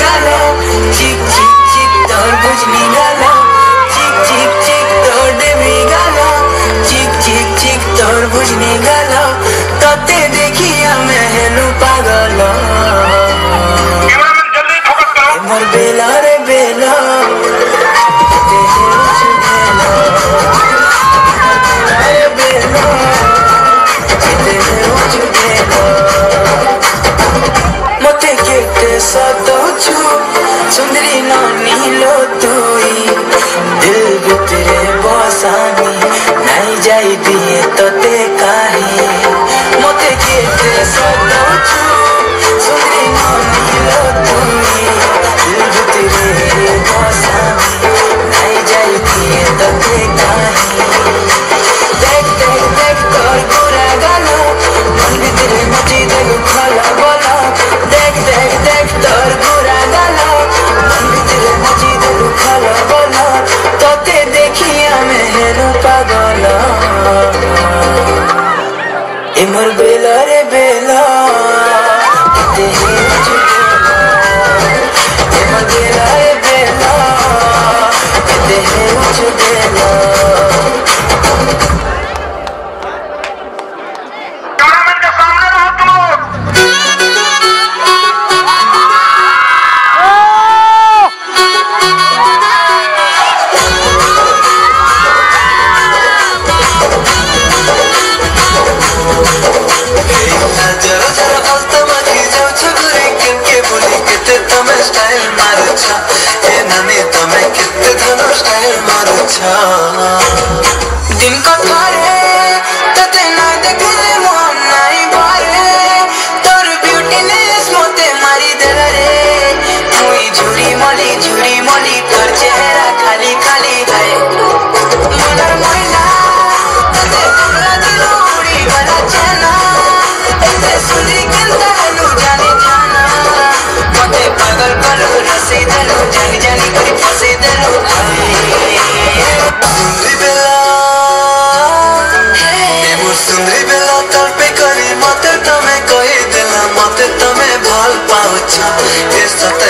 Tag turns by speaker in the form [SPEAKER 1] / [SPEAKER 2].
[SPEAKER 1] गालो चिक चिक चिक तोर बुझनी गालो चिक चिक चिक तोर देवी गालो चिक चिक चिक तोर बुझनी गालो तते देखिया मैं हेलू पागल मोर बेला रे बेला मते केते सतोछु सुंदरी नानी लो तुई दिल भितरे बसानी नहीं जाई दिए तते काहे मते केते सतोछु सुंदरी नानी लो तुई दिल भितरे बसानी नहीं जाई दिए तते काहे देख देख देख तोर पूरा गालो मन भितरे मची देख खला बोला देख देख देख तोर पूरा गालो मन भितरे मची देख खला बोला तोते देखिया मैं हेलू पागल ए मोर बेला रे बेला ते हे ए मोर बेला रे बेला ते हे बेला दिन को थारे तते ना देखले मन नहीं बारे तोर ब्यूटीनेस मोते मारी देला रे मुई झुरी मली तोर चेहरा खाली खाली है मनर मोइना तते हमरा दिलो उड़ी वाला चना एते सुंदरी केंता हलू जाने जाना मोते पागल करो रसे देलो जानी जानी करी फसे देलो सुंदरी बेला तोर पे करी मते तमे कही देला मते तमे भल पाउछ ए सत